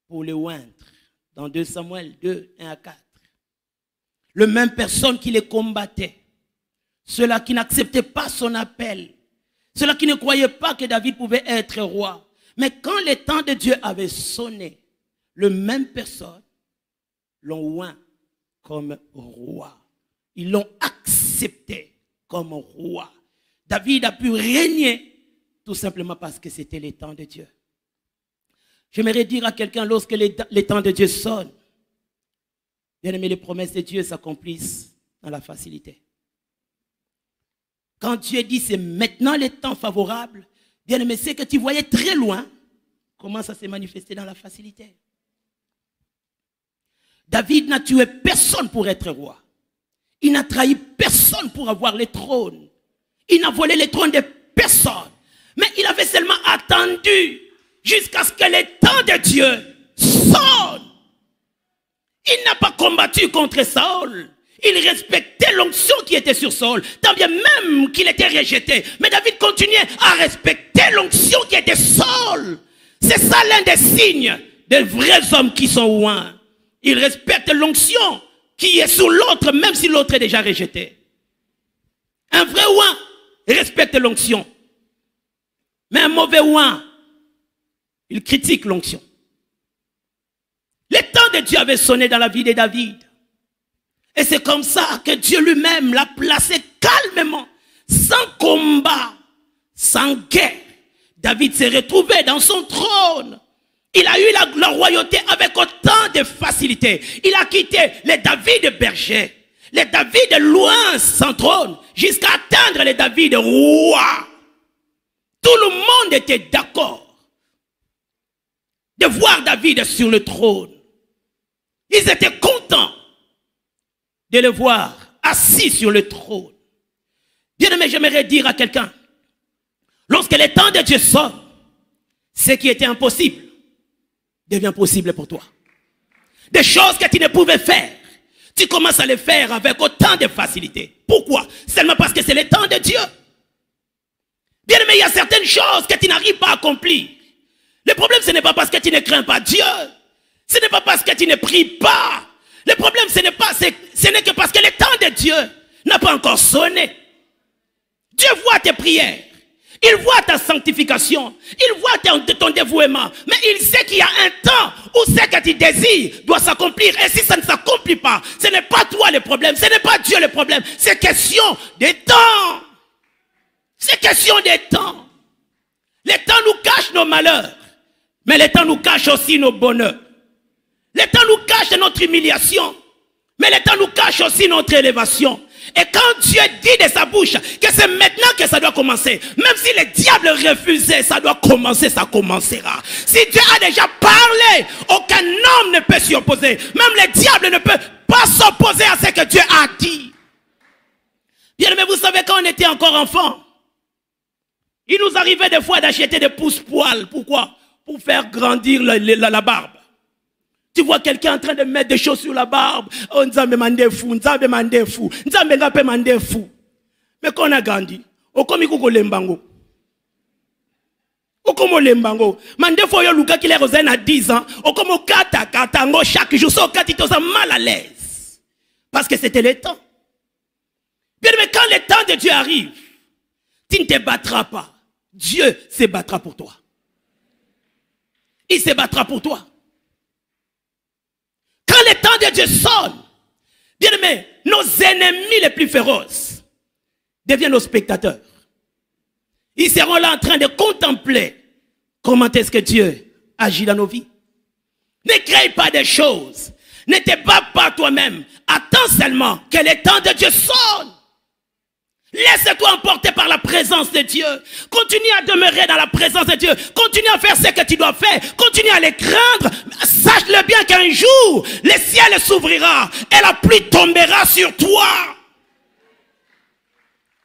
pour le oindre. Dans 2 Samuel 2, 1 à 4. Les mêmes personnes qui les combattaient. Ceux-là qui n'acceptaient pas son appel. Ceux-là qui ne croyaient pas que David pouvait être roi. Mais quand le temps de Dieu avait sonné, les mêmes personnes l'ont oint comme roi. Ils l'ont accepté comme roi. David a pu régner tout simplement parce que c'était le temps de Dieu. J'aimerais dire à quelqu'un, lorsque les temps de Dieu sonnent, bien aimé, les promesses de Dieu s'accomplissent dans la facilité. Quand Dieu dit c'est maintenant le temps favorable, bien aimé, c'est que tu voyais très loin comment ça s'est manifesté dans la facilité. David n'a tué personne pour être roi. Il n'a trahi personne pour avoir le trône. Il n'a volé le trône de personne. Mais il avait seulement attendu jusqu'à ce que le temps de Dieu sonne. Il n'a pas combattu contre Saül. Il respectait l'onction qui était sur Saül, tant bien même qu'il était rejeté. Mais David continuait à respecter l'onction qui était Saül. C'est ça l'un des signes des vrais hommes qui sont oints. Ils respectent l'onction qui est sur l'autre, même si l'autre est déjà rejeté. Un vrai oint respecte l'onction. Mais un mauvais oint, il critique l'onction. Le temps de Dieu avait sonné dans la vie de David. Et c'est comme ça que Dieu lui-même l'a placé calmement, sans combat, sans guerre. David s'est retrouvé dans son trône. Il a eu la royauté avec autant de facilité. Il a quitté les David berger, les David loin sans trône, jusqu'à atteindre les David roi. Tout le monde était d'accord de voir David sur le trône. Ils étaient contents de le voir assis sur le trône. Bien aimé, j'aimerais dire à quelqu'un, lorsque le temps de Dieu sort, ce qui était impossible devient possible pour toi. Des choses que tu ne pouvais faire, tu commences à les faire avec autant de facilité. Pourquoi? Seulement parce que c'est le temps de Dieu. Bien aimé, il y a certaines choses que tu n'arrives pas à accomplir. Le problème, ce n'est pas parce que tu ne crains pas Dieu. Ce n'est pas parce que tu ne pries pas. Le problème, ce n'est que parce que le temps de Dieu n'a pas encore sonné. Dieu voit tes prières. Il voit ta sanctification. Il voit ton dévouement. Mais il sait qu'il y a un temps où ce que tu désires doit s'accomplir. Et si ça ne s'accomplit pas, ce n'est pas toi le problème. Ce n'est pas Dieu le problème. C'est question de temps. C'est question de temps. Le temps nous cache nos malheurs. Mais le temps nous cache aussi nos bonheurs. Le temps nous cache notre humiliation. Mais le temps nous cache aussi notre élévation. Et quand Dieu dit de sa bouche que c'est maintenant que ça doit commencer, même si le diable refusait, ça doit commencer, ça commencera. Si Dieu a déjà parlé, aucun homme ne peut s'y opposer. Même le diable ne peut pas s'opposer à ce que Dieu a dit. Bien aimé, vous savez, quand on était encore enfant, il nous arrivait des fois d'acheter des pousse-poils. Pourquoi? Pour faire grandir la barbe. Tu vois quelqu'un en train de mettre des choses sur la barbe. Oh, Nzambe mande fou, Nzambe mande fou, Nzambe ngape mande fou. Mais quand on a grandi, on comme iko lembango. On comme lembango. Mande fou yo luka qui les rosen à 10 ans. On comme katango chaque jour so katito ça mal à l'aise. Parce que c'était le temps. Bien mais quand le temps de Dieu arrive, tu ne te battras pas. Dieu se battra pour toi. Il se battra pour toi. Quand le temps de Dieu sonne, bien aimé, nos ennemis les plus féroces deviennent nos spectateurs. Ils seront là en train de contempler comment est-ce que Dieu agit dans nos vies. Ne crée pas des choses. Ne te bats pas toi-même. Attends seulement que le temps de Dieu sonne. Laisse-toi emporter par la présence de Dieu. Continue à demeurer dans la présence de Dieu. Continue à faire ce que tu dois faire. Continue à les craindre. Sache-le bien qu'un jour, le ciel s'ouvrira et la pluie tombera sur toi.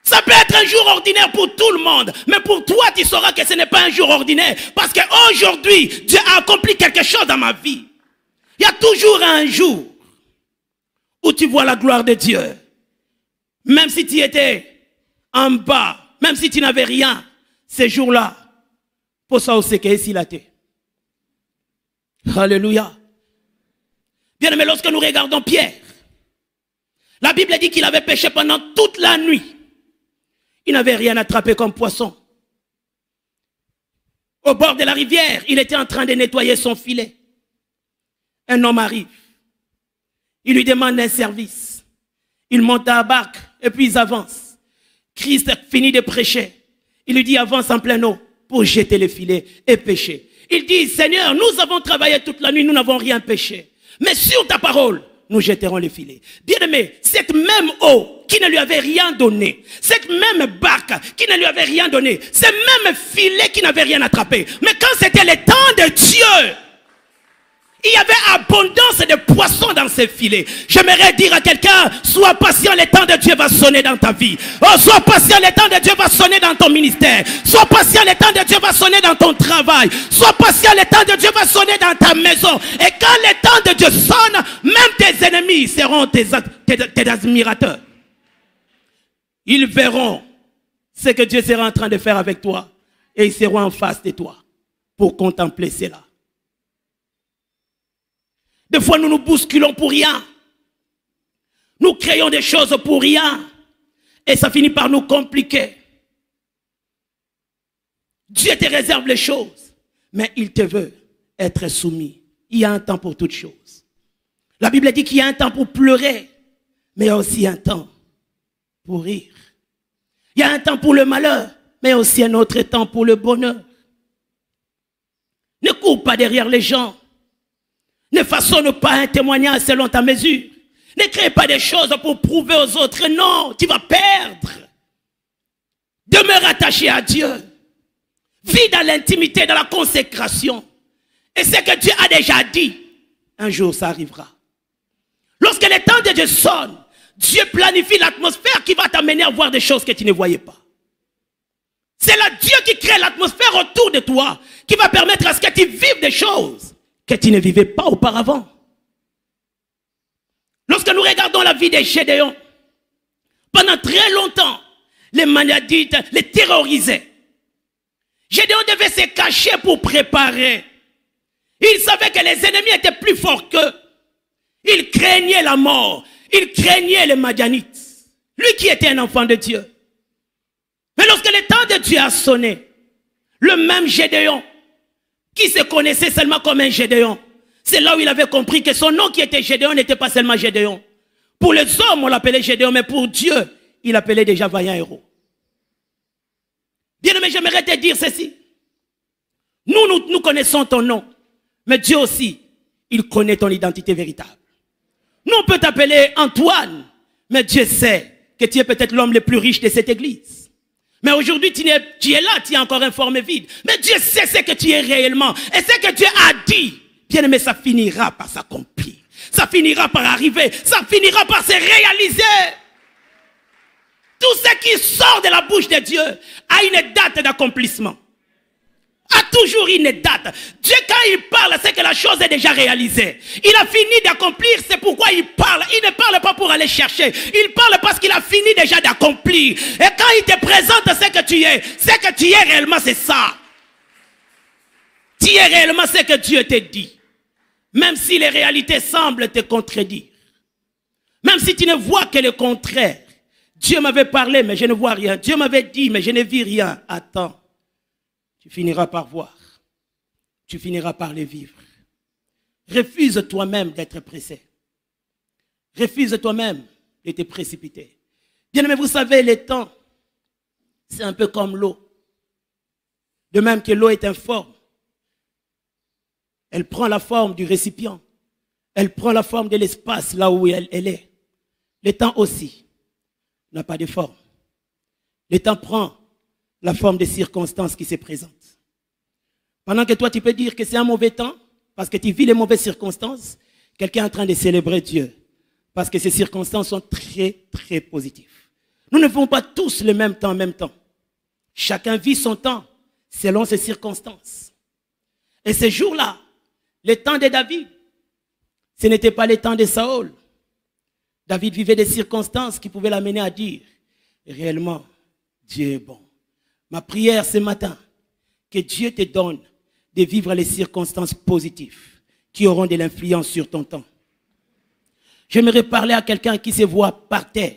Ça peut être un jour ordinaire pour tout le monde. Mais pour toi, tu sauras que ce n'est pas un jour ordinaire. Parce qu'aujourd'hui, Dieu a accompli quelque chose dans ma vie. Il y a toujours un jour où tu vois la gloire de Dieu. Même si tu étais en bas, même si tu n'avais rien, ces jours-là, pour ça aussi que ici la t'es. Alléluia. Bien aimé, lorsque nous regardons Pierre, la Bible dit qu'il avait péché pendant toute la nuit. Il n'avait rien attrapé comme poisson. Au bord de la rivière, il était en train de nettoyer son filet. Un homme arrive. Il lui demande un service. Il monte à la barque et puis ils avancent. Christ finit de prêcher. Il lui dit avance en pleine eau pour jeter le filet et pêcher. Il dit Seigneur, nous avons travaillé toute la nuit, nous n'avons rien pêché. Mais sur ta parole, nous jetterons le filet. Bien aimé, cette même eau qui ne lui avait rien donné, cette même barque qui ne lui avait rien donné, ce même filet qui n'avait rien attrapé. Mais quand c'était le temps de Dieu, il y avait abondance de poissons dans ces filets. J'aimerais dire à quelqu'un, sois patient, le temps de Dieu va sonner dans ta vie. Oh, sois patient, le temps de Dieu va sonner dans ton ministère. Sois patient, le temps de Dieu va sonner dans ton travail. Sois patient, le temps de Dieu va sonner dans ta maison. Et quand le temps de Dieu sonne, même tes ennemis seront tes admirateurs. Ils verront ce que Dieu sera en train de faire avec toi. Et ils seront en face de toi pour contempler cela. Des fois, nous nous bousculons pour rien. Nous créons des choses pour rien. Et ça finit par nous compliquer. Dieu te réserve les choses. Mais il te veut être soumis. Il y a un temps pour toutes choses. La Bible dit qu'il y a un temps pour pleurer. Mais il y a aussi un temps pour rire. Il y a un temps pour le malheur. Mais aussi un autre temps pour le bonheur. Ne cours pas derrière les gens. Ne façonne pas un témoignage selon ta mesure. Ne crée pas des choses pour prouver aux autres. Non, tu vas perdre. Demeure attaché à Dieu. Vis dans l'intimité, dans la consécration. Et ce que Dieu a déjà dit, un jour ça arrivera. Lorsque le temps de Dieu sonne, Dieu planifie l'atmosphère qui va t'amener à voir des choses que tu ne voyais pas. C'est là Dieu qui crée l'atmosphère autour de toi, qui va permettre à ce que tu vives des choses que tu ne vivais pas auparavant. Lorsque nous regardons la vie de Gédéon, pendant très longtemps, les Madianites les terrorisaient. Gédéon devait se cacher pour préparer. Il savait que les ennemis étaient plus forts qu'eux. Il craignait la mort. Il craignait les Madianites. Lui qui était un enfant de Dieu. Mais lorsque le temps de Dieu a sonné, le même Gédéon, qui se connaissait seulement comme un Gédéon, c'est là où il avait compris que son nom qui était Gédéon n'était pas seulement Gédéon. Pour les hommes, on l'appelait Gédéon, mais pour Dieu, il l'appelait déjà vaillant héros. Bien aimé, j'aimerais te dire ceci. Nous connaissons ton nom, mais Dieu aussi, il connaît ton identité véritable. Nous, on peut t'appeler Antoine, mais Dieu sait que tu es peut-être l'homme le plus riche de cette église. Mais aujourd'hui, tu es là, tu es encore informé vide. Mais Dieu sait ce que tu es réellement. Et ce que Dieu a dit, bien aimé, ça finira par s'accomplir. Ça finira par arriver. Ça finira par se réaliser. Tout ce qui sort de la bouche de Dieu a une date d'accomplissement. A toujours une date. Dieu, quand il parle, c'est que la chose est déjà réalisée. Il a fini d'accomplir, c'est pourquoi il parle. Il ne parle pas pour aller chercher. Il parle parce qu'il a fini déjà d'accomplir. Et quand il te présente ce que tu es réellement, c'est ça. Tu es réellement ce que Dieu te dit. Même si les réalités semblent te contredire. Même si tu ne vois que le contraire. Dieu m'avait parlé, mais je ne vois rien. Dieu m'avait dit, mais je ne vis rien. Attends. Tu finiras par voir. Tu finiras par les vivre. Refuse toi-même d'être pressé. Refuse toi-même de te précipiter. Bien aimé, vous savez, le temps, c'est un peu comme l'eau. De même que l'eau est informe. Elle prend la forme du récipient. Elle prend la forme de l'espace là où elle est. Le temps aussi n'a pas de forme. Le temps prend la forme des circonstances qui se présentent. Pendant que toi, tu peux dire que c'est un mauvais temps, parce que tu vis les mauvaises circonstances, quelqu'un est en train de célébrer Dieu. Parce que ces circonstances sont très, très positives. Nous ne vivons pas tous le même temps en même temps. Chacun vit son temps selon ses circonstances. Et ces jours-là, le temps de David, ce n'était pas le temps de Saül. David vivait des circonstances qui pouvaient l'amener à dire, réellement, Dieu est bon. Ma prière ce matin, que Dieu te donne de vivre les circonstances positives qui auront de l'influence sur ton temps. J'aimerais parler à quelqu'un qui se voit par terre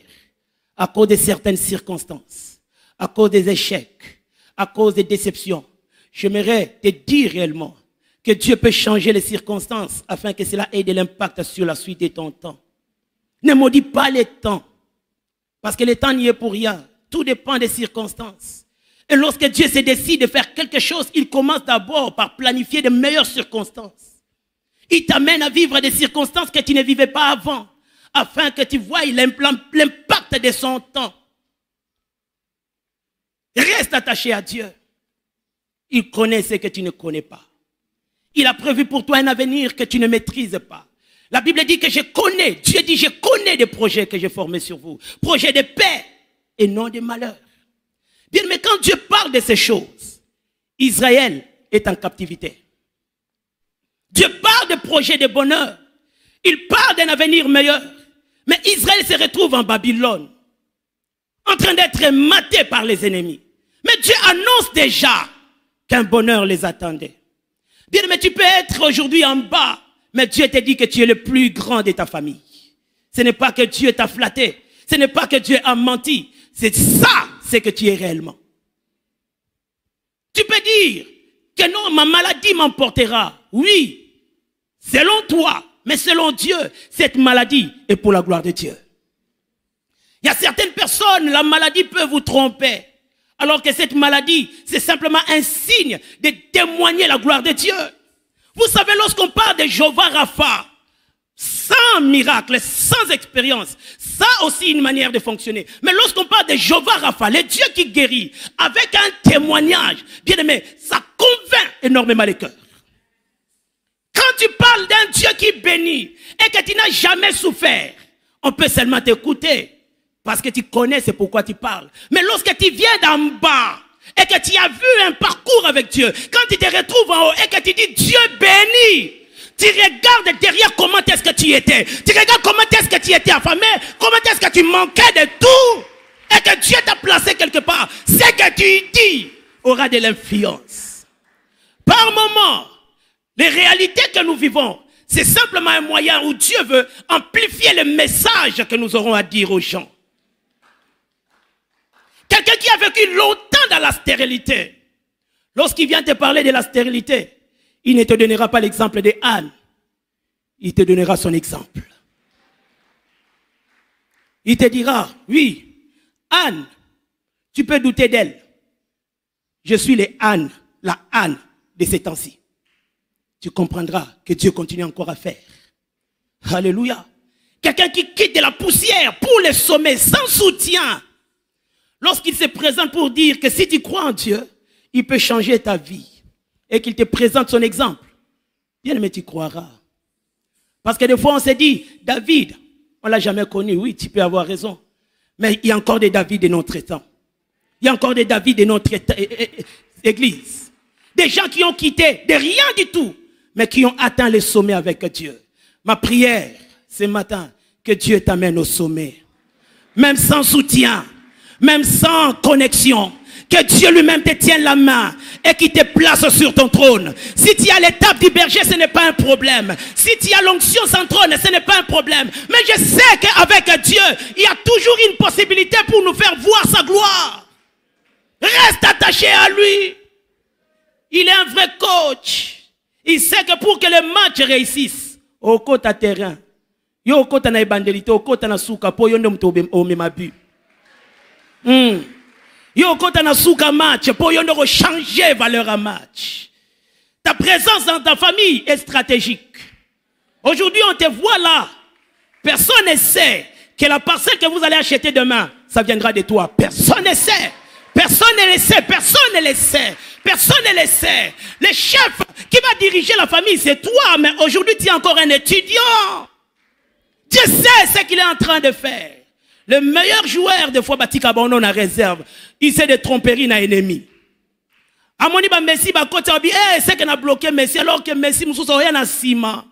à cause de certaines circonstances, à cause des échecs, à cause des déceptions. J'aimerais te dire réellement que Dieu peut changer les circonstances afin que cela ait de l'impact sur la suite de ton temps. Ne maudis pas les temps, parce que le temps n'y est pour rien. Tout dépend des circonstances. Et lorsque Dieu se décide de faire quelque chose, il commence d'abord par planifier de meilleures circonstances. Il t'amène à vivre des circonstances que tu ne vivais pas avant, afin que tu voies l'impact de son temps. Reste attaché à Dieu. Il connaît ce que tu ne connais pas. Il a prévu pour toi un avenir que tu ne maîtrises pas. La Bible dit que je connais, Dieu dit je connais des projets que j'ai formés sur vous. Projets de paix et non de malheur. Bien, mais quand Dieu parle de ces choses, Israël est en captivité. Dieu parle de projets de bonheur. Il parle d'un avenir meilleur. Mais Israël se retrouve en Babylone, en train d'être maté par les ennemis. Mais Dieu annonce déjà qu'un bonheur les attendait. Bien, mais tu peux être aujourd'hui en bas, mais Dieu te dit que tu es le plus grand de ta famille. Ce n'est pas que Dieu t'a flatté. Ce n'est pas que Dieu a menti. C'est ça, c'est que tu es réellement. Tu peux dire que non, ma maladie m'emportera. Oui, selon toi, mais selon Dieu, cette maladie est pour la gloire de Dieu. Il y a certaines personnes, la maladie peut vous tromper. Alors que cette maladie, c'est simplement un signe de témoigner la gloire de Dieu. Vous savez, lorsqu'on parle de Jéhovah Rapha, sans miracle, sans expérience, ça aussi une manière de fonctionner. Mais lorsqu'on parle de Jéhovah Rapha, le Dieu qui guérit, avec un témoignage, bien aimé, ça convainc énormément les cœurs. Quand tu parles d'un Dieu qui bénit et que tu n'as jamais souffert, on peut seulement t'écouter. Parce que tu connais, c'est pourquoi tu parles. Mais lorsque tu viens d'en bas et que tu as vu un parcours avec Dieu, quand tu te retrouves en haut et que tu dis Dieu bénit, tu regardes derrière comment est-ce que tu étais. Tu regardes comment est-ce que tu étais affamé, comment est-ce que tu manquais de tout et que Dieu t'a placé quelque part. Ce que tu dis aura de l'influence. Par moment, les réalités que nous vivons, c'est simplement un moyen où Dieu veut amplifier le message que nous aurons à dire aux gens. Quelqu'un qui a vécu longtemps dans la stérilité, lorsqu'il vient te parler de la stérilité, il ne te donnera pas l'exemple de Anne. Il te donnera son exemple. Il te dira, oui, Anne, tu peux douter d'elle. Je suis la Anne de ces temps-ci. Tu comprendras que Dieu continue encore à faire. Alléluia. Quelqu'un qui quitte de la poussière pour le sommet sans soutien. Lorsqu'il se présente pour dire que si tu crois en Dieu, il peut changer ta vie et qu'il te présente son exemple, bien aimé, tu croiras. Parce que des fois on se dit, David, on ne l'a jamais connu, oui, tu peux avoir raison. Mais il y a encore des David de notre temps. Il y a encore des David de notre église. Des gens qui ont quitté de rien du tout, mais qui ont atteint le sommet avec Dieu. Ma prière ce matin, que Dieu t'amène au sommet. Même sans soutien. Même sans connexion, que Dieu lui-même te tienne la main et qu'il te place sur ton trône. Si tu as l'étape du berger, ce n'est pas un problème. Si tu as l'onction sans trône, ce n'est pas un problème. Mais je sais qu'avec Dieu, il y a toujours une possibilité pour nous faire voir sa gloire. Reste attaché à lui. Il est un vrai coach. Il sait que pour que le match réussisse, au côté terrain, yo au côté na ebandelité, au côté na souka, po yo ndom to o memabu. Yo quand on a souka match pour y changer valeur à match. Ta présence dans ta famille est stratégique. Aujourd'hui, on te voit là. Personne ne sait que la parcelle que vous allez acheter demain, ça viendra de toi. Personne ne sait. Personne ne le sait. Personne ne le sait. Personne ne le sait. Le chef qui va diriger la famille, c'est toi. Mais aujourd'hui, tu es encore un étudiant. Dieu sait ce qu'il est en train de faire. Le meilleur joueur de fois Batika Bono na réserve, il sait de tromperie na ennemi. Amoni ba Messi ba côté obi c'est qu'on a bloqué Messi alors que Messi mususu oya na sima.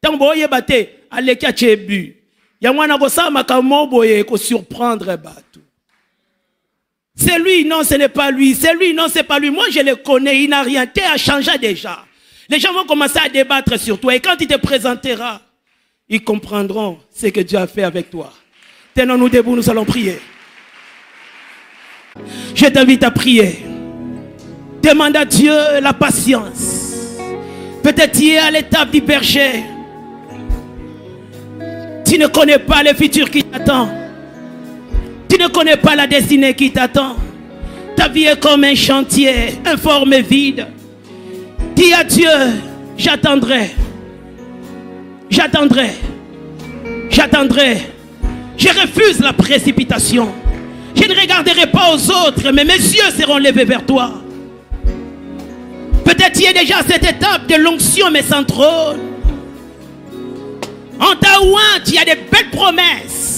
Tant boye bate aleki a chebu. Ya mwana ko sa makamo boye ko surprendre batu. C'est lui, non, ce n'est pas lui. C'est lui, non, c'est pas lui. Moi, je le connais. Il n'a rien. Tu as changé déjà. Les gens vont commencer à débattre sur toi. Et quand il te présentera, ils comprendront ce que Dieu a fait avec toi. Tenons-nous debout, nous allons prier. Je t'invite à prier. Demande à Dieu la patience. Peut-être tu es à l'étape du berger. Tu ne connais pas le futur qui t'attend. Tu ne connais pas la destinée qui t'attend. Ta vie est comme un chantier, informe et vide. Dis à Dieu, j'attendrai. J'attendrai. J'attendrai. Je refuse la précipitation. Je ne regarderai pas aux autres, mais mes yeux seront levés vers toi. Peut-être tu es déjà à cette étape de l'onction, mais sans trône. En ta ouin, tu as des belles promesses.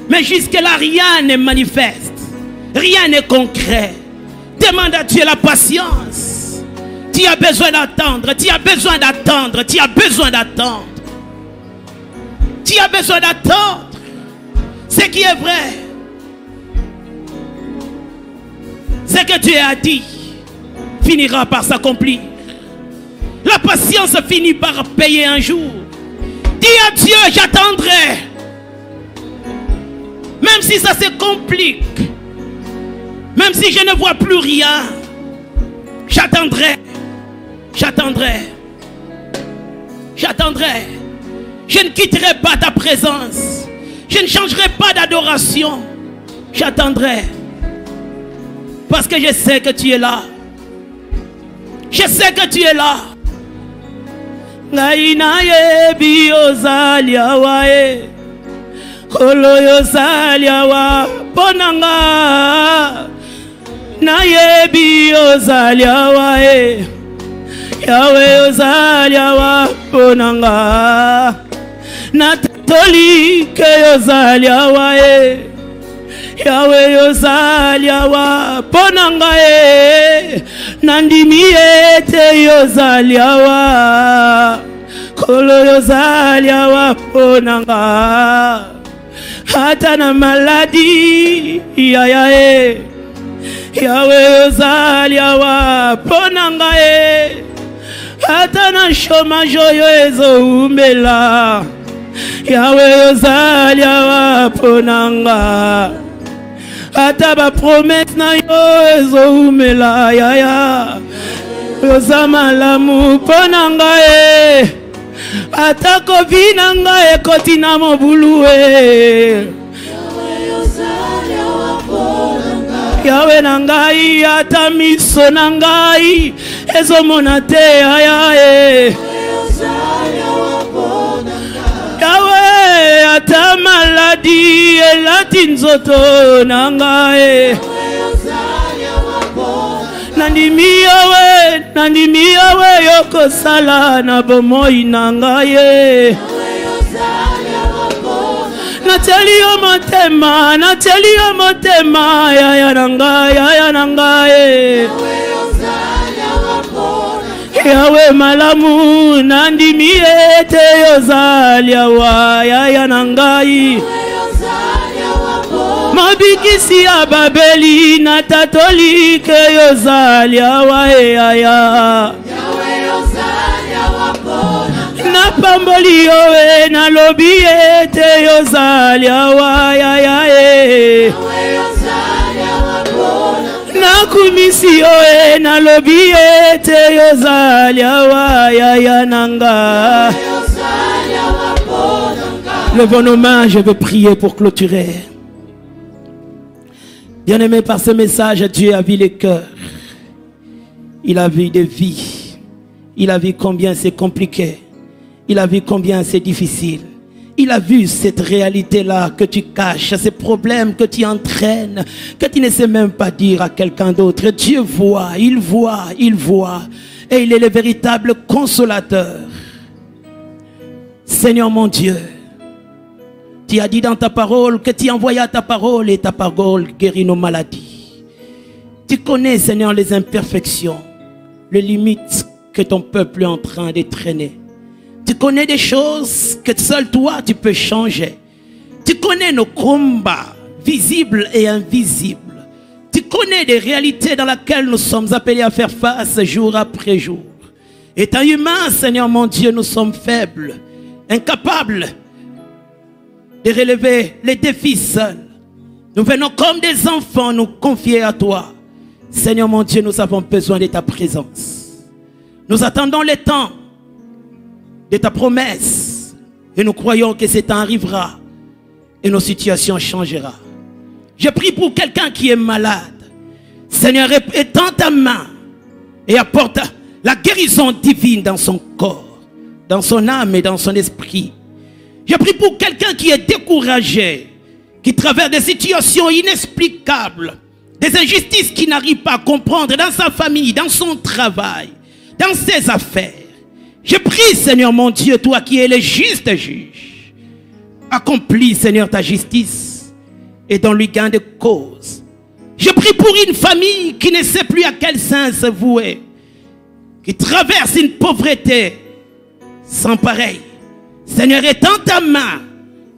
Mais jusque-là, rien n'est manifeste. Rien n'est concret. Demande à Dieu la patience. Tu as besoin d'attendre. Tu as besoin d'attendre. Tu as besoin d'attendre. Tu as besoin d'attendre. Ce qui est vrai. Ce que Dieu a dit finira par s'accomplir. La patience finit par payer un jour. Dis à Dieu, j'attendrai. Même si ça se complique, même si je ne vois plus rien, j'attendrai, j'attendrai, j'attendrai. Je ne quitterai pas ta présence. Je ne changerai pas d'adoration. J'attendrai. Parce que je sais que tu es là. Je sais que tu es là. Koloyo zaliawa ponanga na yebi ozaliawa Yawe ozaliawa ponanga na tolike ozaliawa Yawe ozaliawa ponanga nandimi ete ozaliawa Koloyo zaliawa ponanga hata na maladi Yawe ozaliawa ponanga hata na chômage oyo ezoumela Yawe ozaliawa ponanga hata ba promesse na yo ezoumela yaya ozamalamu ponanga atako vinanga ekoti na mobulu Yawe na ngai ata miso na ngai ezomona te Yawe ata maladi elati nzoto na ngai Nandimi yawe yoko sala na bomoi na ngai Nateli yo motema yaya na ngai Yawe malamu nandimi ete yozaliawa yaya na ngai Mabikisi ya Babeli na tatolike yozaliawa yaya na pamboli yowe na lobi ete yozaliawa yaya na kumisi yowe na lobi ete yozaliawa yaya nanga. Levons nos mains, je veux prier pour clôturer. Bien-aimé, par ce message, Dieu a vu les cœurs. Il a vu des vies. Il a vu combien c'est compliqué. Il a vu combien c'est difficile. Il a vu cette réalité-là que tu caches, ces problèmes que tu entraînes, que tu ne sais même pas dire à quelqu'un d'autre. Dieu voit, il voit, il voit. Et il est le véritable consolateur. Seigneur mon Dieu, tu as dit dans ta parole que tu envoyas ta parole et ta parole guérit nos maladies. Tu connais, Seigneur, les imperfections, les limites que ton peuple est en train de traîner. Tu connais des choses que seul toi tu peux changer. Tu connais nos combats visibles et invisibles. Tu connais des réalités dans lesquelles nous sommes appelés à faire face jour après jour. Étant humain, Seigneur mon Dieu, nous sommes faibles, incapables de relever les défis seuls. Nous venons comme des enfants nous confier à toi. Seigneur mon Dieu, nous avons besoin de ta présence. Nous attendons le temps de ta promesse et nous croyons que ce temps arrivera et nos situations changeront. Je prie pour quelqu'un qui est malade. Seigneur, étends ta main et apporte la guérison divine dans son corps, dans son âme et dans son esprit. Je prie pour quelqu'un qui est découragé, qui traverse des situations inexplicables, des injustices qu'il n'arrive pas à comprendre dans sa famille, dans son travail, dans ses affaires. Je prie, Seigneur mon Dieu, toi qui es le juste juge, accomplis, Seigneur, ta justice et donne-lui gain de cause. Je prie pour une famille qui ne sait plus à quel sein se vouer, qui traverse une pauvreté sans pareil. Seigneur, étends ta main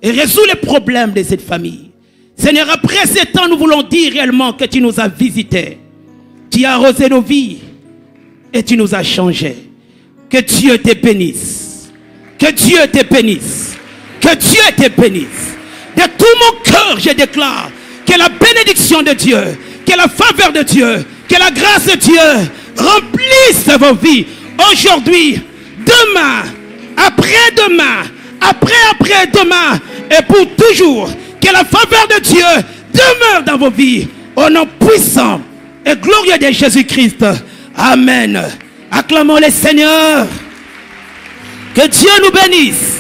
et résous les problèmes de cette famille. Seigneur, après ce temps, nous voulons dire réellement que tu nous as visités. Tu as arrosé nos vies et tu nous as changés. Que Dieu te bénisse. Que Dieu te bénisse. Que Dieu te bénisse. De tout mon cœur, je déclare que la bénédiction de Dieu, que la faveur de Dieu, que la grâce de Dieu remplisse vos vies. Aujourd'hui, demain, après-demain, après-demain et pour toujours. Que la faveur de Dieu demeure dans vos vies. Au nom puissant et glorieux de Jésus-Christ. Amen. Acclamons le Seigneur. Que Dieu nous bénisse.